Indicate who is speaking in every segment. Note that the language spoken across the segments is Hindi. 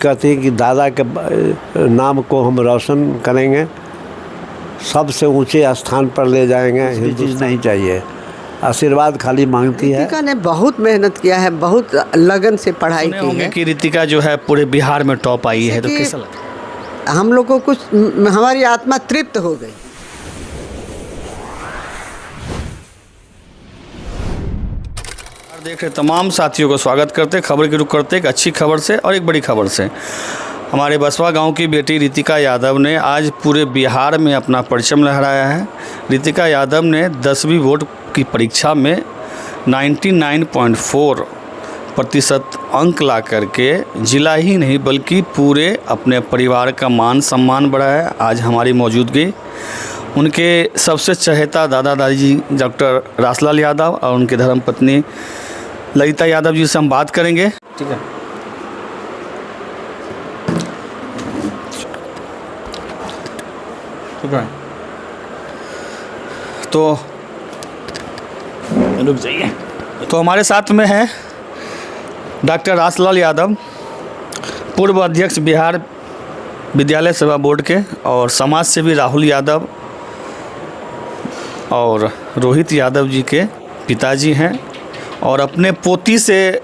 Speaker 1: कहती है कि दादा के नाम को हम रोशन करेंगे, सबसे ऊंचे स्थान पर ले जाएंगे। ये चीज़ नहीं चाहिए, आशीर्वाद खाली मांगती है।
Speaker 2: रितिका ने बहुत मेहनत किया है, बहुत लगन से पढ़ाई की है।
Speaker 3: कि रितिका जो है पूरे बिहार में टॉप आई है, तो
Speaker 2: कि
Speaker 3: कैसा लगा?
Speaker 2: हम लोग को कुछ हमारी आत्मा तृप्त हो गई।
Speaker 3: देख रहे तमाम साथियों को स्वागत करते, खबर की रुख करते एक अच्छी खबर से और एक बड़ी खबर से। हमारे बसवा गांव की बेटी रितिका यादव ने आज पूरे बिहार में अपना परचम लहराया है। रितिका यादव ने 10वीं बोर्ड की परीक्षा में 99.4% अंक ला करके जिला ही नहीं बल्कि पूरे अपने परिवार का मान सम्मान बढ़ाया। आज हमारी मौजूदगी उनके सबसे चहेता दादा दादी डॉक्टर रासलाल यादव और उनके धर्मपत्नी ललिता यादव जी से हम बात करेंगे। ठीक है, ठीक है, तो रुक जाइए। तो हमारे साथ में है डॉक्टर रासलाल यादव, पूर्व अध्यक्ष बिहार विद्यालय सेवा बोर्ड के, और समाज सेवी राहुल यादव और रोहित यादव जी के पिताजी हैं, और अपने पोती से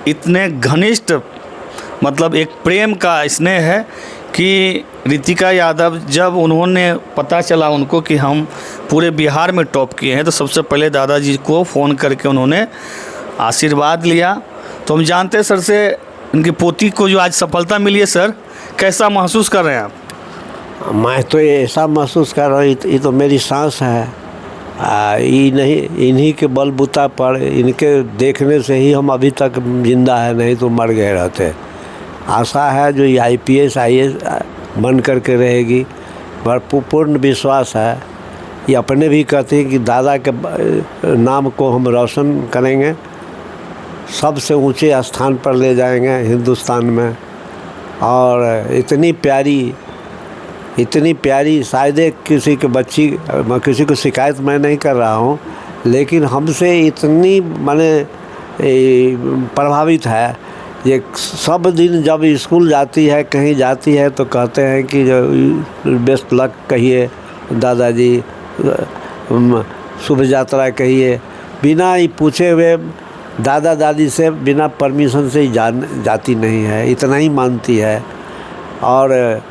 Speaker 3: इतने घनिष्ठ मतलब एक प्रेम का स्नेह है कि रितिका यादव जब उन्होंने पता चला उनको कि हम पूरे बिहार में टॉप किए हैं, तो सबसे पहले दादाजी को फ़ोन करके उन्होंने आशीर्वाद लिया। तो हम जानते हैं सर से उनकी पोती को जो आज सफलता मिली है, सर कैसा महसूस कर रहे हैं आप?
Speaker 1: मैं तो ऐसा महसूस कर रहा हूँ, ये तो मेरी सांस है। इन्हीं के बलबूता पर, इनके देखने से ही हम अभी तक जिंदा है, नहीं तो मर गए रहते। आशा है जो ये IPS IAS बन करके रहेगी, पर पूर्ण विश्वास है। ये अपने भी कहते हैं कि दादा के नाम को हम रोशन करेंगे, सबसे ऊंचे स्थान पर ले जाएंगे हिंदुस्तान में। और इतनी प्यारी शायद किसी के बच्ची, मैं किसी को शिकायत मैं नहीं कर रहा हूँ, लेकिन हमसे इतनी माने प्रभावित है। ये सब दिन जब स्कूल जाती है, कहीं जाती है, तो कहते हैं कि बेस्ट लक कहिए दादाजी, शुभ यात्रा कहिए। बिना ही पूछे हुए दादा दादी से बिना परमिशन से ही जाती नहीं है, इतना ही मानती है। और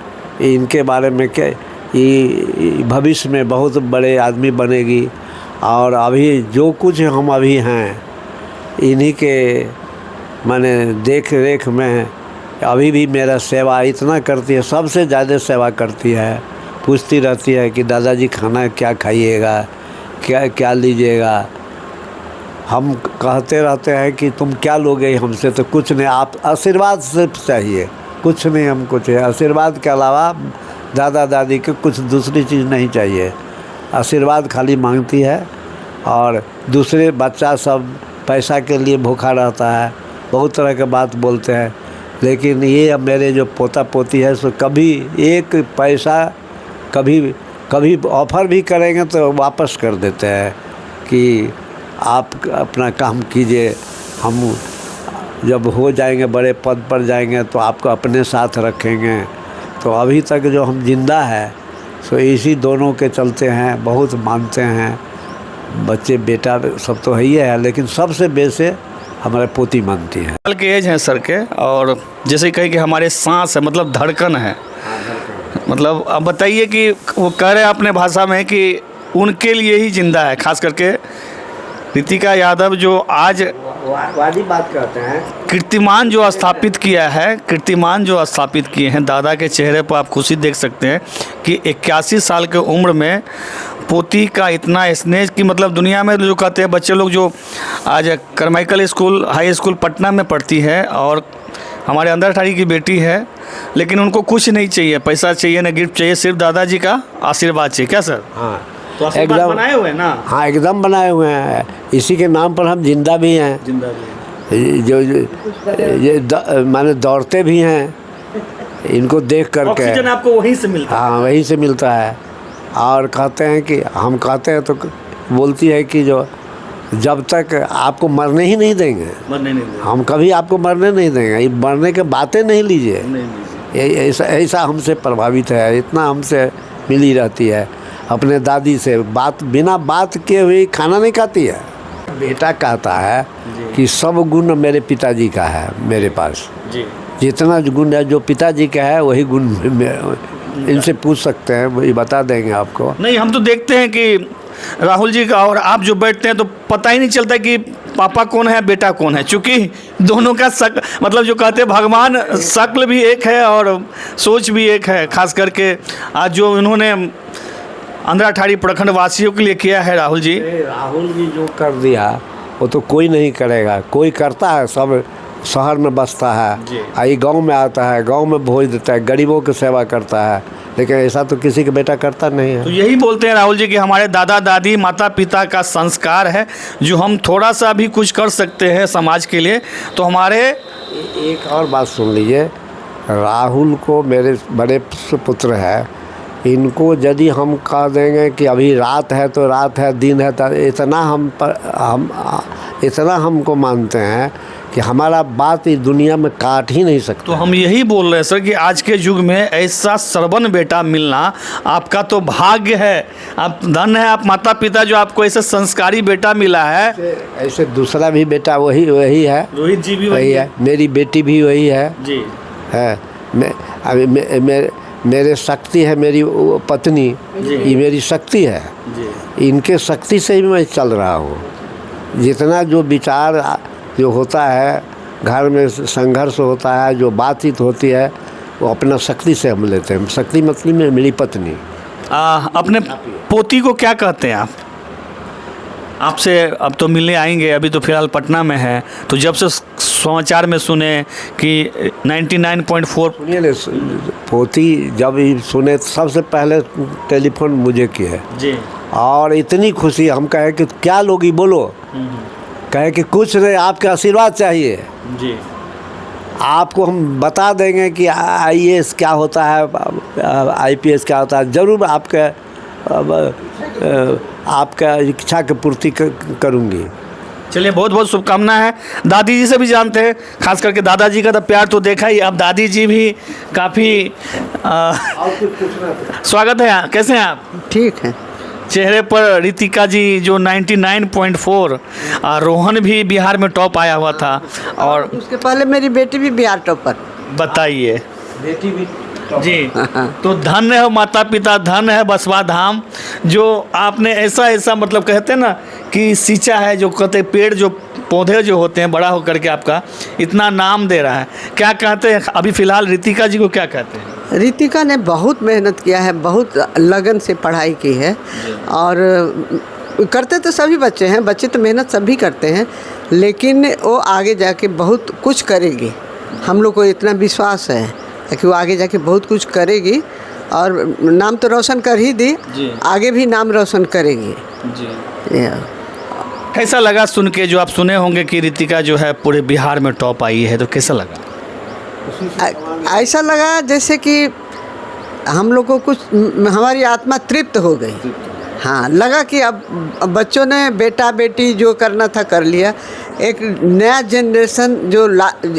Speaker 1: इनके बारे में क्या, ये भविष्य में बहुत बड़े आदमी बनेगी। और अभी जो कुछ हम अभी हैं, इन्हीं के माने देख रेख में अभी भी मेरा सेवा इतना करती है, सबसे ज़्यादा सेवा करती है। पूछती रहती है कि दादाजी खाना क्या खाइएगा, क्या लीजिएगा। हम कहते रहते हैं कि तुम क्या लोगे हमसे, तो कुछ नहीं, आप आशीर्वाद सिर्फ चाहिए, कुछ नहीं हमको चाहिए। आशीर्वाद के अलावा दादा दादी के कुछ दूसरी चीज़ नहीं चाहिए, आशीर्वाद खाली मांगती है। और दूसरे बच्चा सब पैसा के लिए भूखा रहता है, बहुत तरह के बात बोलते हैं, लेकिन ये अब मेरे जो पोता पोती है सो कभी एक पैसा कभी ऑफ़र भी करेंगे तो वापस कर देते हैं कि आप अपना काम कीजिए, हम जब हो जाएंगे बड़े पद पर जाएंगे तो आपको अपने साथ रखेंगे। तो अभी तक जो हम जिंदा है सो इसी दोनों के चलते हैं, बहुत मानते हैं। बच्चे बेटा सब तो ही है, लेकिन सबसे बेसे हमारे पोती मानती है।
Speaker 3: साल के एज हैं सर के, और जैसे कहे कि हमारे सांस है, मतलब धड़कन है। मतलब अब बताइए कि वो कह रहे हैं अपने भाषा में कि उनके लिए ही जिंदा है, खास करके रितिका यादव जो आज
Speaker 1: वादी बात कहते हैं,
Speaker 3: कीर्तिमान जो स्थापित किया है, कीर्तिमान जो स्थापित किए हैं। दादा के चेहरे पर आप खुशी देख सकते हैं कि 81 साल के उम्र में पोती का इतना स्नेह कि मतलब दुनिया में जो कहते हैं बच्चे लोग जो आज करमाइकल स्कूल हाई स्कूल पटना में पढ़ती है, और हमारे अंदर ठाड़ी की बेटी है, लेकिन उनको कुछ नहीं चाहिए, पैसा चाहिए न गिफ्ट चाहिए, सिर्फ दादाजी का आशीर्वाद चाहिए। क्या सर?
Speaker 1: हाँ
Speaker 3: तो आशीर्वाद बनाए हुए हैं ना?
Speaker 1: हाँ एकदम बनाए हुए हैं, इसी के नाम पर हम जिंदा भी हैं,
Speaker 3: जिंदा भी
Speaker 1: जो माने दौड़ते भी हैं इनको देख करके।
Speaker 3: ऑक्सीजन आपको वहीं से मिलता है?
Speaker 1: हाँ वहीं से मिलता है। और कहते हैं कि हम कहते हैं तो बोलती है कि जो जब तक आपको मरने ही नहीं देंगे,
Speaker 3: मरने नहीं देंगे।
Speaker 1: हम कभी आपको मरने नहीं देंगे। ये मरने के बातें नहीं लीजिए।
Speaker 3: नहीं लीजिए।
Speaker 1: ऐसा ऐसा हमसे प्रभावित है, इतना हमसे मिली रहती है। अपने दादी से बात बिना बात किए हुए खाना नहीं खाती है। बेटा कहता है कि सब गुण मेरे पिताजी का है मेरे पास।
Speaker 3: जी
Speaker 1: जितना गुण है जो पिताजी का है वही गुण इनसे पूछ सकते हैं, वही बता देंगे आपको।
Speaker 3: नहीं, हम तो देखते हैं कि राहुल जी का और आप जो बैठते हैं तो पता ही नहीं चलता कि पापा कौन है बेटा कौन है, क्योंकि दोनों का मतलब जो कहते हैं भगवान शक्ल भी एक है और सोच भी एक है। खास करके आज जो इन्होंने अंधराठाड़ी प्रखंड वासियों के लिए किया है राहुल जी
Speaker 1: जो कर दिया वो तो कोई नहीं करेगा। कोई करता है, सब शहर में बसता है, आई गांव में आता है, गांव में भोज देता है, गरीबों की सेवा करता है, लेकिन ऐसा तो किसी का बेटा करता नहीं है।
Speaker 3: तो यही बोलते हैं राहुल जी कि हमारे दादा दादी माता पिता का संस्कार है, जो हम थोड़ा सा भी कुछ कर सकते हैं समाज के लिए तो हमारे।
Speaker 1: एक और बात सुन लीजिए, राहुल को मेरे बड़े पुत्र है, इनको यदि हम कह देंगे कि अभी रात है तो रात है, दिन है तो इतना हमको मानते हैं कि हमारा बात इस दुनिया में काट ही नहीं सकते।
Speaker 3: तो हम यही बोल रहे हैं सर कि आज के युग में ऐसा श्रवण बेटा मिलना आपका तो भाग्य है, आप धन है, आप माता पिता जो आपको ऐसे संस्कारी बेटा मिला है।
Speaker 1: ऐसे दूसरा भी बेटा वही है,
Speaker 3: रोहित जी भी
Speaker 1: वही है, मेरी बेटी भी वही है
Speaker 3: जी
Speaker 1: है। मेरे शक्ति है, मेरी पत्नी ये मेरी शक्ति है
Speaker 3: जी।
Speaker 1: इनके शक्ति से ही मैं चल रहा हूँ। जितना जो विचार जो होता है घर में संघर्ष होता है, जो बातचीत होती है वो अपना शक्ति से हम लेते हैं। शक्ति मतलब में मेरी पत्नी।
Speaker 3: अपने पोती को क्या कहते हैं आप? आपसे अब तो मिलने आएंगे, अभी तो फिलहाल पटना में है, तो जब से समाचार में सुने कि 99.4
Speaker 1: सुनिए ना, पोती जब ही सुने सबसे पहले टेलीफोन मुझे किया
Speaker 3: जी,
Speaker 1: और इतनी खुशी, हम कहे कि क्या लोगी बोलो, कहे कि कुछ नहीं, आपका आशीर्वाद चाहिए
Speaker 3: जी।
Speaker 1: आपको हम बता देंगे कि IAS क्या होता है, IPS क्या होता है, ज़रूर आपका इच्छा की पूर्ति करूँगी।
Speaker 3: चलिए, बहुत बहुत शुभकामनाएं है। दादी जी से भी जानते हैं, खास करके दादाजी का तो प्यार तो देखा ही, अब दादी जी भी काफ़ी स्वागत है। कैसे हैं आप?
Speaker 2: ठीक है।
Speaker 3: चेहरे पर रितिका जी जो 99.4, रोहन भी बिहार में टॉप आया हुआ था, और
Speaker 2: उसके पहले मेरी बेटी भी बिहार टॉपर।
Speaker 3: बताइए
Speaker 1: बेटी भी
Speaker 3: जी। तो धन है माता पिता, धन है बसवा धाम, जो आपने ऐसा मतलब कहते हैं ना कि सींचा है, जो कहते पेड़ जो पौधे जो होते हैं बड़ा होकर के आपका इतना नाम दे रहा है। क्या कहते हैं अभी फ़िलहाल रितिका जी को क्या कहते हैं?
Speaker 2: रितिका ने बहुत मेहनत किया है, बहुत लगन से पढ़ाई की है, और करते तो सभी बच्चे हैं, बच्चे तो मेहनत सभी करते हैं, लेकिन वो आगे जाके बहुत कुछ करेगी। हम लोग को इतना विश्वास है कि वो आगे जाके बहुत कुछ करेगी, और नाम तो रोशन कर ही दी, आगे भी नाम रोशन करेगी जी।
Speaker 3: कैसा लगा सुन के, जो आप सुने होंगे कि रितिका जो है पूरे बिहार में टॉप आई है, तो कैसा लगा?
Speaker 2: ऐसा लगा जैसे कि हम लोग को कुछ, हमारी आत्मा तृप्त हो गई। हाँ, लगा कि अब बच्चों ने बेटा बेटी जो करना था कर लिया। एक नया जनरेशन जो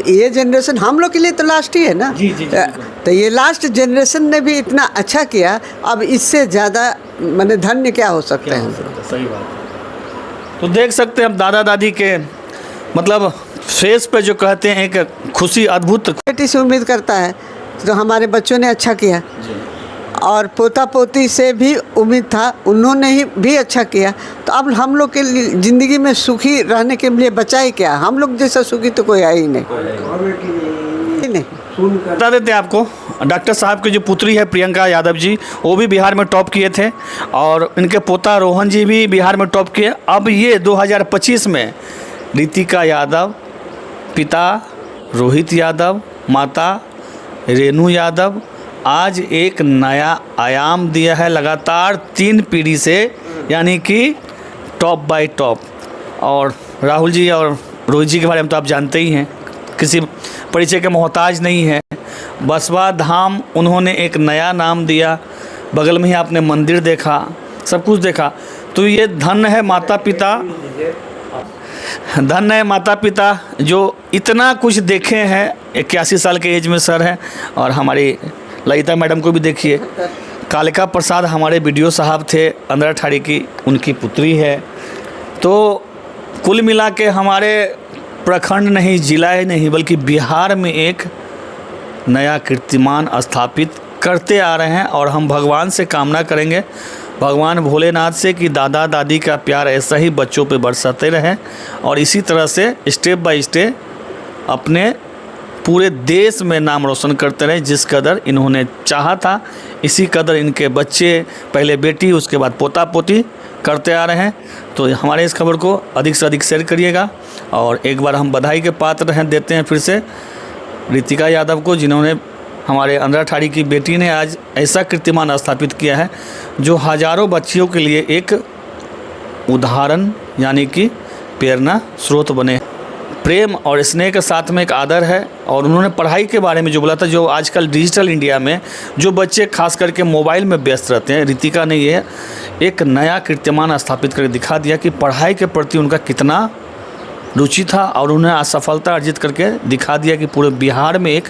Speaker 2: ये जनरेशन हम लोग के लिए तो लास्ट ही है ना
Speaker 3: जी, जी,
Speaker 2: तो ये लास्ट जनरेशन ने भी इतना अच्छा किया, अब इससे ज़्यादा माने धन्य क्या हो सकते हैं।
Speaker 3: सही बात है। तो देख सकते हैं हम दादा दादी के मतलब फेस पे जो कहते हैं एक खुशी अद्भुत।
Speaker 2: बेटी से उम्मीद करता है तो हमारे बच्चों ने अच्छा किया, और पोता पोती से भी उम्मीद था, उन्होंने ही भी अच्छा किया। तो अब हम लोग के लिए ज़िंदगी में सुखी रहने के लिए बचा ही क्या, हम लोग जैसा सुखी तो कोई है ही नहीं।
Speaker 3: बता देते हैं आपको, डॉक्टर साहब की जो पुत्री है प्रियंका यादव जी, वो भी बिहार में टॉप किए थे, और इनके पोता रोहन जी भी बिहार में टॉप किए। अब ये 2025 में रितिका यादव, पिता रोहित यादव, माता रेणु यादव, आज एक नया आयाम दिया है, लगातार 3 पीढ़ी से, यानी कि टॉप बाय टॉप। और राहुल जी और रोहित जी के बारे में तो आप जानते ही हैं, किसी परिचय के मोहताज नहीं है। बसवा धाम उन्होंने एक नया नाम दिया, बगल में ही आपने मंदिर देखा, सब कुछ देखा। तो ये धन है माता पिता धन्य है माता पिता जो इतना कुछ देखे हैं। 81 साल के एज में सर हैं। और हमारी ललिता मैडम को भी देखिए, कालिका प्रसाद हमारे बीडीओ साहब थे अंदरठाड़ी की, उनकी पुत्री है। तो कुल मिला के हमारे प्रखंड नहीं, जिला ही नहीं, बल्कि बिहार में एक नया कीर्तिमान स्थापित करते आ रहे हैं। और हम भगवान से कामना करेंगे, भगवान भोलेनाथ से, कि दादा दादी का प्यार ऐसा ही बच्चों पे बरसाते रहे और इसी तरह से स्टेप बाय स्टेप अपने पूरे देश में नाम रोशन करते रहे। जिस कदर इन्होंने चाहा था, इसी कदर इनके बच्चे, पहले बेटी उसके बाद पोता पोती करते आ रहे हैं। तो हमारे इस खबर को अधिक से अधिक शेयर करिएगा। और एक बार हम बधाई के पात्र हैं, देते हैं फिर से रितिका यादव को, जिन्होंने, हमारे अंदरठाड़ी की बेटी ने आज ऐसा कीर्तिमान स्थापित किया है जो हज़ारों बच्चियों के लिए एक उदाहरण यानी कि प्रेरणा स्रोत बने। प्रेम और स्नेह के साथ में एक आदर है। और उन्होंने पढ़ाई के बारे में जो बोला था, जो आजकल डिजिटल इंडिया में जो बच्चे खास करके मोबाइल में व्यस्त रहते हैं, रितिका ने ये एक नया कीर्तिमान स्थापित करके दिखा दिया कि पढ़ाई के प्रति उनका कितना रुचि था। और उन्हें असफलता अर्जित करके दिखा दिया कि पूरे बिहार में एक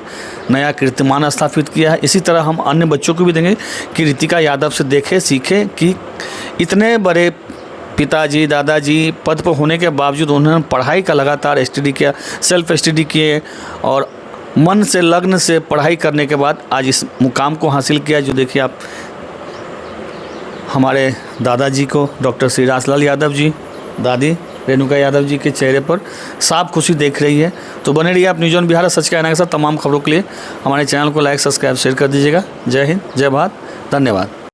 Speaker 3: नया कीर्तिमान स्थापित किया है। इसी तरह हम अन्य बच्चों को भी देंगे कि रितिका यादव से देखें, सीखें कि इतने बड़े पिताजी दादाजी पद पर होने के बावजूद उन्होंने पढ़ाई का लगातार स्टडी किया, सेल्फ स्टडी किए और मन से, लग्न से पढ़ाई करने के बाद आज इस मुकाम को हासिल किया। जो देखिए आप हमारे दादाजी को, डॉक्टर श्री रासलाल यादव जी, दादी रेणुका यादव जी के चेहरे पर साफ खुशी देख रही है। तो बने रहिए आप न्यूज़ ऑन बिहार सच के आईना के साथ। तमाम खबरों के लिए हमारे चैनल को लाइक, सब्सक्राइब, शेयर कर दीजिएगा। जय हिंद, जय भारत, धन्यवाद।